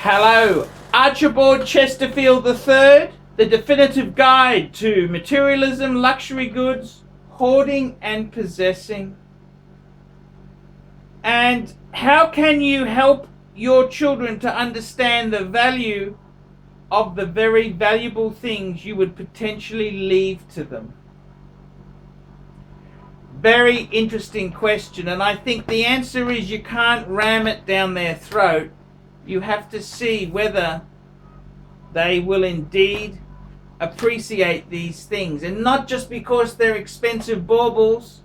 Hello, Archibald Chesterfield III, the definitive guide to materialism, luxury goods, hoarding and possessing. And how can you help your children to understand the value of the very valuable things you would potentially leave to them? Very interesting question, and I think the answer is you can't ram it down their throat. You have to see whether they will indeed appreciate these things, and not just because they're expensive baubles,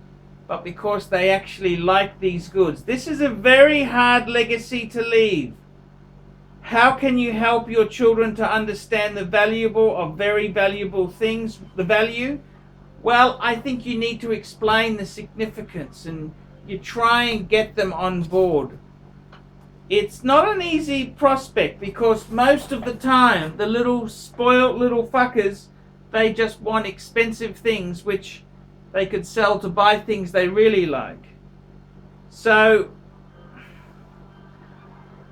but because they actually like these goods. This is a very hard legacy to leave. How can you help your children to understand the valuable of very valuable things, the value? Well, I think you need to explain the significance, and you try and get them on board. It's not an easy prospect, because most of the time the little spoiled little fuckers, they just want expensive things which they could sell to buy things they really like. So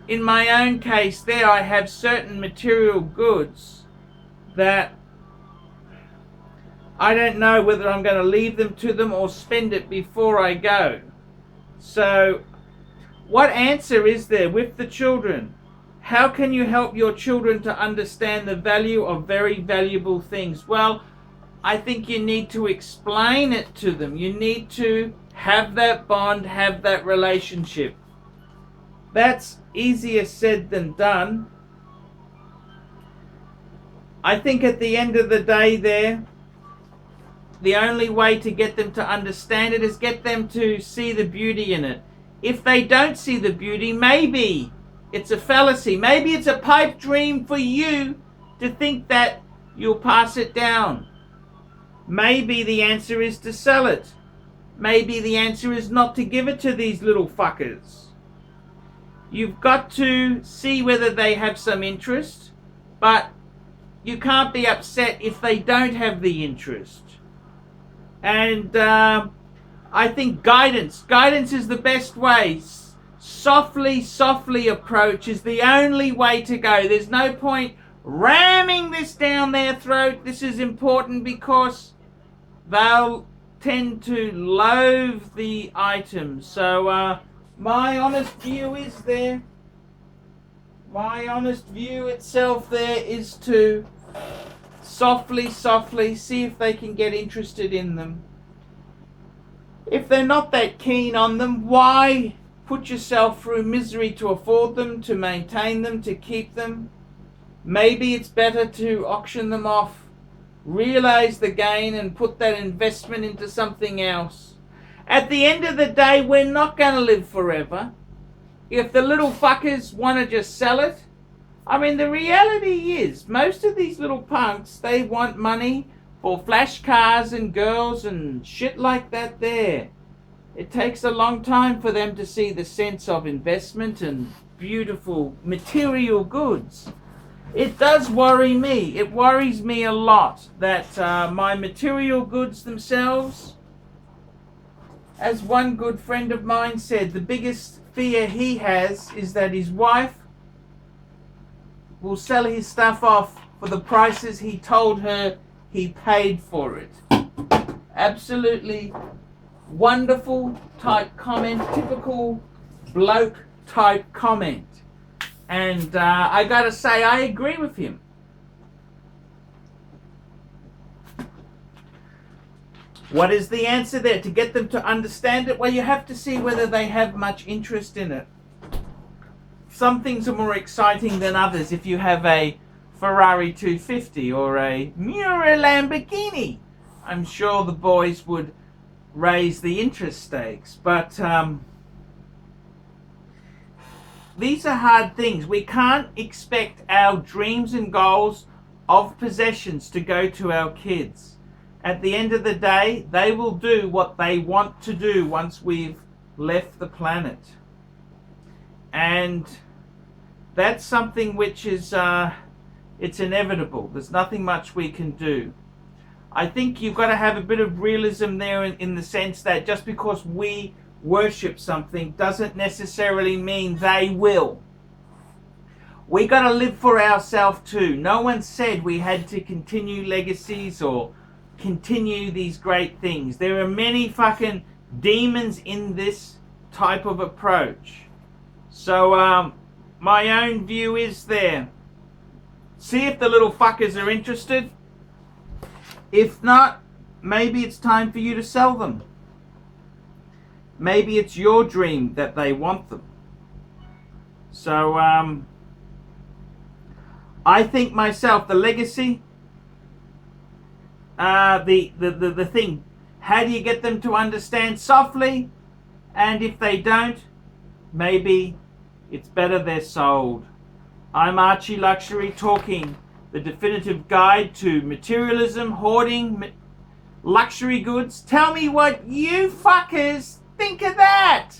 in my own case there, I have certain material goods that I don't know whether I'm going to leave them to them or spend it before I go. So what answer is there with the children? How can you help your children to understand the value of very valuable things? Well, I think you need to explain it to them. You need to have that bond, have that relationship. That's easier said than done. I think at the end of the day there, the only way to get them to understand it is get them to see the beauty in it. If they don't see the beauty, maybe it's a fallacy. Maybe it's a pipe dream for you to think that you'll pass it down. Maybe the answer is to sell it. Maybe the answer is not to give it to these little fuckers. You've got to see whether they have some interest, but you can't be upset if they don't have the interest. And I think guidance is the best way. Softly approach is the only way to go. There's no point ramming this down their throat. This is important because they'll tend to loathe the items. So my honest view itself there is to softly see if they can get interested in them. If they're not that keen on them, why put yourself through misery to afford them, to maintain them, to keep them? Maybe it's better to auction them off, realize the gain, and put that investment into something else. At the end of the day, we're not going to live forever. If the little fuckers want to just sell it, I mean, the reality is most of these little punks, they want money for flash cars and girls and shit like that there. It takes a long time for them to see the sense of investment and beautiful material goods. It does worry me. It worries me a lot that my material goods themselves, as one good friend of mine said, the biggest fear he has is that his wife will sell his stuff off for the prices he told her he paid for it. Absolutely wonderful type comment, typical bloke type comment. And I gotta say, I agree with him. What is the answer there? To get them to understand it? Well, you have to see whether they have much interest in it. Some things are more exciting than others. If you have a Ferrari 250 or a Miura Lamborghini, I'm sure the boys would raise the interest stakes. But these are hard things. We can't expect our dreams and goals of possessions to go to our kids. At the end of the day, they will do what they want to do once we've left the planet. And that's something which is, it's inevitable. There's nothing much we can do. I think you've got to have a bit of realism there in the sense that just because we worship something doesn't necessarily mean they will. We got to live for ourselves too. No one said we had to continue legacies or continue these great things. There are many fucking demons in this type of approach. So my own view is there. See if the little fuckers are interested. If not, maybe it's time for you to sell them. Maybe it's your dream that they want them. So I think myself, the legacy, the thing, how do you get them to understand softly? And if they don't, maybe it's better they're sold. I'm ArchieLuxury, talking the definitive guide to materialism, hoarding, luxury goods. Tell me what you fuckers think of that.